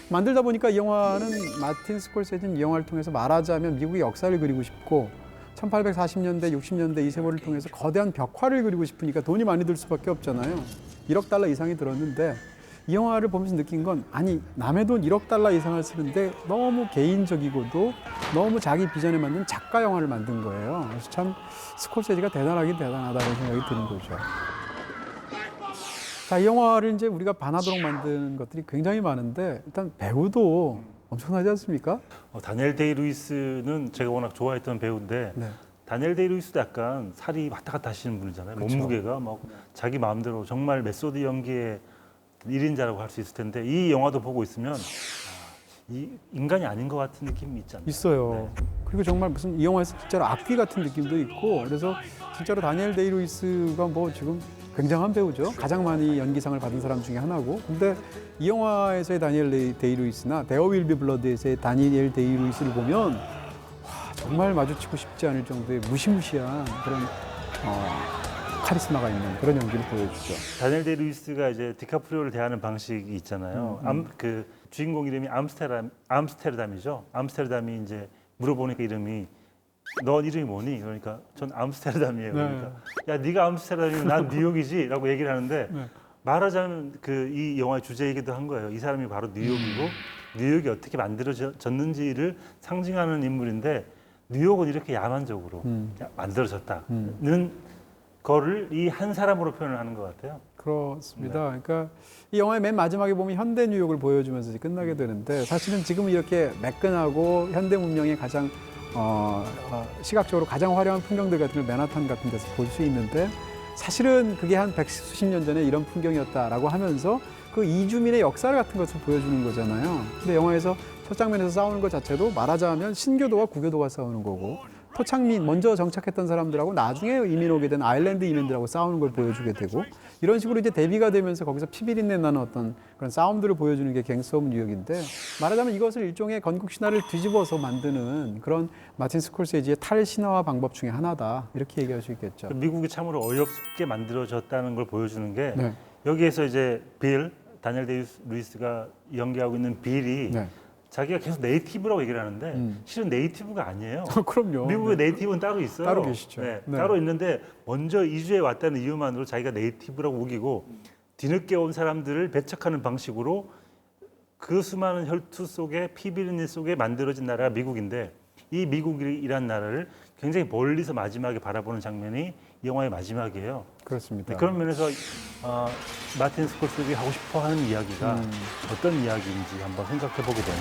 만들다 보니까 이 영화는 마틴 스콜세지는 이 영화를 통해서 말하자면 미국의 역사를 그리고 싶고 1840년대, 60년대 이 세월을 통해서 거대한 벽화를 그리고 싶으니까 돈이 많이 들 수밖에 없잖아요. 1억 달러 이상이 들었는데 이 영화를 보면서 느낀 건 아니 남의 돈 1억 달러 이상을 쓰는데 너무 개인적이고도 너무 자기 비전에 맞는 작가 영화를 만든 거예요. 그래서 참 스콜세지가 대단하긴 대단하다는 생각이 드는 거죠. 자, 이 영화를 이제 우리가 반하도록 만든 것들이 굉장히 많은데 일단 배우도 엄청나지 않습니까? 다니엘 데이루이스는 제가 워낙 좋아했던 배우인데 네. 다니엘 데이루이스도 약간 살이 왔다 갔다 하시는 분이잖아요. 그렇죠. 몸무게가 막 자기 마음대로 정말 메소드 연기의 1인자라고 할 수 있을 텐데 이 영화도 보고 있으면 이 인간이 아닌 것 같은 느낌이 있지 않나요? 있어요. 그리고 정말 무슨 이 영화에서 진짜로 악귀 같은 느낌도 있고 그래서 진짜로 다니엘 데이루이스가 뭐 지금 굉장한 배우죠. 가장 많이 연기상을 받은 사람 중에 하나고. 근데 이 영화에서의 다니엘 데이루이스나 데어 윌 비 블러드에서의 다니엘 데이루이스를 보면 와, 정말 마주치고 싶지 않을 정도의 무시무시한 그런 카리스마가 있는 그런 연기를 보여주죠. 다니엘 데이루이스가 이제 디카프리오를 대하는 방식이 있잖아요. 그 주인공 이름이 암스테르담이죠. 암스테르담이 이제 물어보니까 이름이 넌 이름이 뭐니? 그러니까 전 암스테르담이에요. 그러니까 야 네가 암스테르담이면 난 뉴욕이지라고 얘기를 하는데 말하자면 그 이 영화의 주제이기도 한 거예요. 이 사람이 바로 뉴욕이고 뉴욕이 어떻게 만들어졌는지를 상징하는 인물인데 뉴욕은 이렇게 야만적으로 만들어졌다는 거를 이 한 사람으로 표현을 하는 것 같아요. 그렇습니다. 그러니까 이 영화의 맨 마지막에 보면 현대 뉴욕을 보여주면서 이제 끝나게 되는데 사실은 지금 이렇게 매끈하고 현대 문명의 가장 시각적으로 가장 화려한 풍경들 같은 걸 맨하탄 같은 데서 볼 수 있는데 사실은 그게 한 백수십 년 전에 이런 풍경이었다라고 하면서 그 이주민의 역사 같은 것을 보여주는 거잖아요. 근데 영화에서 첫 장면에서 싸우는 것 자체도 말하자면 신교도와 구교도가 싸우는 거고 토착민 먼저 정착했던 사람들하고 나중에 이민 오게 된 아일랜드 이민들하고 싸우는 걸 보여주게 되고 이런 식으로 이제 대비가 되면서 거기서 피비린내 나는 어떤 그런 싸움들을 보여주는 게 갱스 오브 뉴욕인데 말하자면 이것을 일종의 건국 신화를 뒤집어서 만드는 그런 마틴 스콜세지의 탈신화화 방법 중에 하나다 이렇게 얘기할 수 있겠죠. 미국이 참으로 어이없게 만들어졌다는 걸 보여주는 게 여기에서 이제 다니엘 데이루이스가 연기하고 있는 빌이 자기가 계속 네이티브라고 얘기를 하는데 실은 네이티브가 아니에요. 그럼요. 미국의 네. 네이티브는 따로 있어요. 따로 계시죠. 네, 네. 따로 있는데 먼저 이주해 왔다는 이유만으로 자기가 네이티브라고 우기고 뒤늦게 온 사람들을 배척하는 방식으로 그 수많은 혈투 속에 피비린내 속에 만들어진 나라가 미국인데 이 미국이란 나라를 굉장히 멀리서 마지막에 바라보는 장면이 이 영화의 마지막이에요. 그렇습니다. 네, 그런 면에서 마틴 스콜세지가 하고 싶어하는 이야기가 어떤 이야기인지 한번 생각해보게 되는.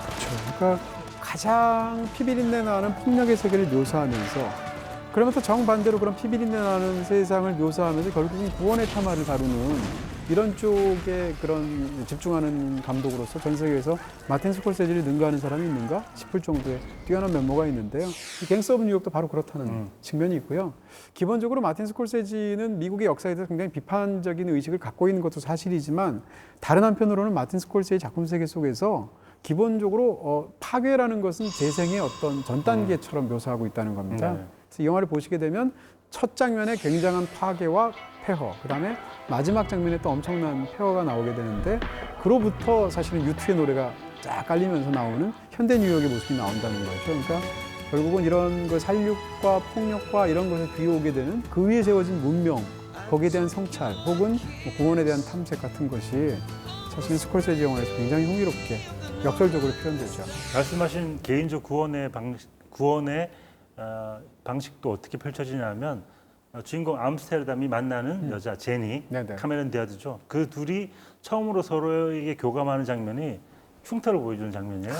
그렇죠. 그러니까 가장 피비린내 나는 폭력의 세계를 묘사하면서 그러면서 정반대로 그런 피비린내 나는 세상을 묘사하면서 결국은 구원의 테마를 다루는 이런 쪽에 그런 집중하는 감독으로서 전 세계에서 마틴 스콜세지를 능가하는 사람이 있는가 싶을 정도의 뛰어난 면모가 있는데요. 이 갱스 오브 뉴욕도 바로 그렇다는 측면이 있고요. 기본적으로 마틴 스콜세지는 미국의 역사에 대해서 굉장히 비판적인 의식을 갖고 있는 것도 사실이지만 다른 한편으로는 마틴 스콜세지 작품 세계 속에서 기본적으로 파괴라는 것은 재생의 어떤 전 단계처럼 묘사하고 있다는 겁니다. 네. 그래서 이 영화를 보시게 되면 첫 장면에 굉장한 파괴와 폐허, 그다음에 마지막 장면에 또 엄청난 폐허가 나오게 되는데 그로부터 사실은 유투의 노래가 쫙 깔리면서 나오는 현대 뉴욕의 모습이 나온다는 거죠. 그러니까 결국은 이런 그 살육과 폭력과 이런 것을 뒤오게 되는 그 위에 세워진 문명, 거기에 대한 성찰 혹은 뭐 구원에 대한 탐색 같은 것이 사실은 스콜세지 영화에서 굉장히 흥미롭게 역설적으로 표현되죠. 말씀하신 개인적 구원의 방식도 어떻게 펼쳐지냐면 주인공 암스테르담이 만나는 여자 제니, 네네. 카메론 디아즈죠. 그 둘이 처음으로 서로에게 교감하는 장면이 흉터를 보여주는 장면이에요. 네.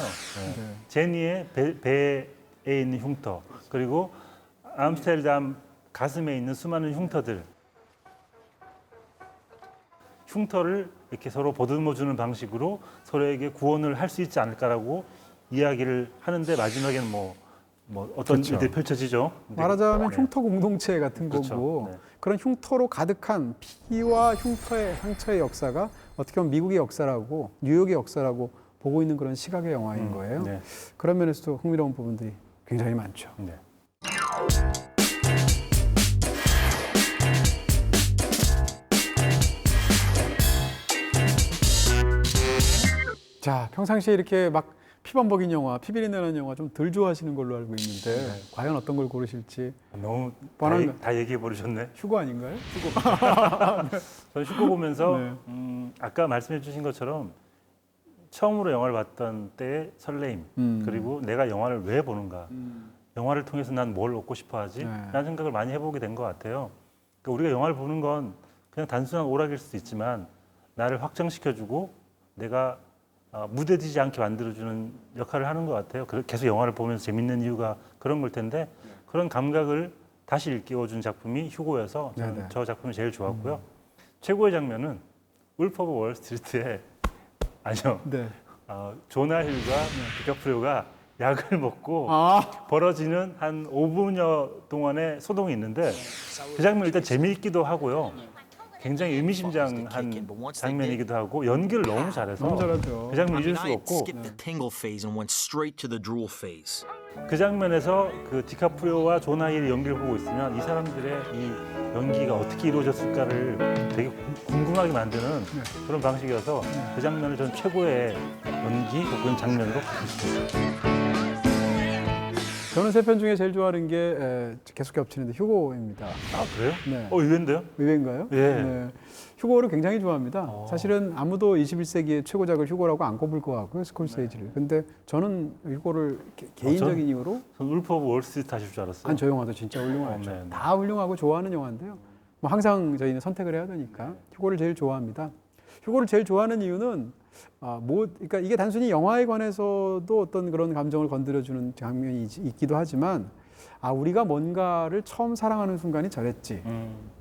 제니의 배에 있는 흉터, 그리고 암스테르담 가슴에 있는 수많은 흉터를 이렇게 서로 보듬어주는 방식으로 서로에게 구원을 할 수 있지 않을까라고 이야기를 하는데 마지막에는 뭐 어떤 그렇죠. 일들이 펼쳐지죠. 말하자면 네. 흉터 공동체 같은 그렇죠. 거고 네. 그런 흉터로 가득한 피와 흉터의 상처의 역사가 어떻게 보면 미국의 역사라고 뉴욕의 역사라고 보고 있는 그런 시각의 영화인 거예요. 네. 그런 면에서도 흥미로운 부분들이 굉장히 많죠. 네. 자, 평상시에 이렇게 막 피범벅인 영화, 피비린내 나는 영화 좀 덜 좋아하시는 걸로 알고 있는데 과연 어떤 걸 고르실지 너무 뻔한 다 얘기해 버리셨네. 휴거 아닌가요? 저는 휴거 보면서 네. 아까 말씀해 주신 것처럼 처음으로 영화를 봤던 때의 설레임, 그리고 내가 영화를 왜 보는가, 영화를 통해서 난 뭘 얻고 싶어 하지? 네. 라는 생각을 많이 해보게 된 것 같아요. 그러니까 우리가 영화를 보는 건 그냥 단순한 오락일 수도 있지만 나를 확장시켜주고 내가 무뎌지지 않게 만들어주는 역할을 하는 것 같아요. 계속 영화를 보면서 재밌는 이유가 그런 걸 텐데 그런 감각을 다시 일깨워준 작품이 휴고여서 저는 네네. 저 작품이 제일 좋았고요. 최고의 장면은 울프 오브 월스트리트에 아니요. 네. 조나 힐과 디카프리오가 약을 먹고 아, 벌어지는 한 5분여 동안의 소동이 있는데 그 장면 일단 재미있기도 하고요. 굉장히 의미심장한 장면이기도 하고 연기를 너무 잘해서 너무 잘하죠. 그 장면 I 잊을 mean, 수가 I had 없고 skipped the tingle phase and went straight to the drool phase. 그 장면에서 그 디카프리오와 조나 힐의 연기를 보고 있으면 이 사람들의 이 연기가 어떻게 이루어졌을까를 되게 궁금하게 만드는 그런 방식이어서 그 장면을 전 최고의 연기 혹은 장면으로 꼽고 싶습니다. 저는 세 편 중에 제일 좋아하는 게 계속 겹치는데 휴고입니다. 아 그래요? 네. 의외인데요? 의외인가요? 예. 네. 휴고를 굉장히 좋아합니다. 사실은 아무도 21세기의 최고작을 휴고라고 안 꼽을 것 같고요, 스콜세이지를. 근데 저는 휴고를 개인적인 이유로 전 울프 오브 월스트리트 하실 줄 알았어요. 한 저 영화도 진짜 훌륭하죠. 네, 네. 다 훌륭하고 좋아하는 영화인데요. 뭐 항상 저희는 선택을 해야 되니까 휴고를 제일 좋아합니다. 휴고를 제일 좋아하는 이유는 그러니까 이게 단순히 영화에 관해서도 어떤 그런 감정을 건드려주는 장면이 있기도 하지만 우리가 뭔가를 처음 사랑하는 순간이 저랬지.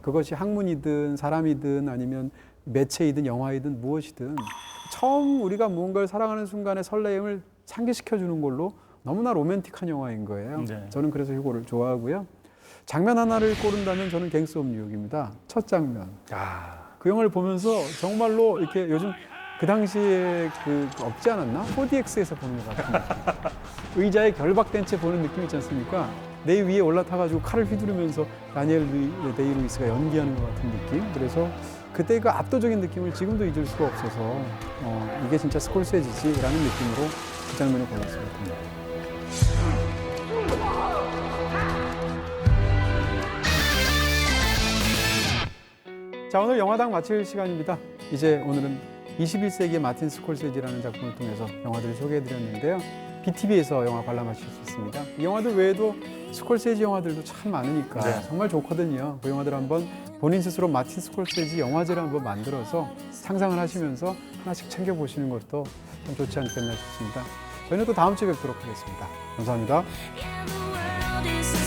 그것이 학문이든 사람이든 아니면 매체이든 영화이든 무엇이든 처음 우리가 무언가를 사랑하는 순간의 설레임을 상기시켜주는 걸로 너무나 로맨틱한 영화인 거예요. 네. 저는 그래서 휴고를 좋아하고요. 장면 하나를 고른다면 저는 갱스 오브 뉴욕입니다. 첫 장면. 그 영화를 보면서 정말로 이렇게 요즘 그 당시에 그 없지 않았나? 4DX에서 보는 것 같은 의자에 결박된 채 보는 느낌 있지 않습니까? 내 위에 올라타가지고 칼을 휘두르면서 다니엘 데이 루이스가 연기하는 것 같은 느낌. 그래서 그때 그 압도적인 느낌을 지금도 잊을 수가 없어서 이게 진짜 스콜세지지라는 느낌으로 그 장면을 골랐습니다. 자, 오늘 영화당 마칠 시간입니다. 이제 오늘은 21세기의 마틴 스콜세지라는 작품을 통해서 영화들을 소개해드렸는데요. BTV에서 영화 관람하실 수 있습니다. 이 영화들 외에도 스콜세지 영화들도 참 많으니까 네. 정말 좋거든요. 그 영화들 한번 본인 스스로 마틴 스콜세지 영화제를 한번 만들어서 상상을 하시면서 하나씩 챙겨보시는 것도 참 좋지 않겠나 싶습니다. 저희는 또 다음 주에 뵙도록 하겠습니다. 감사합니다. Yeah, the world is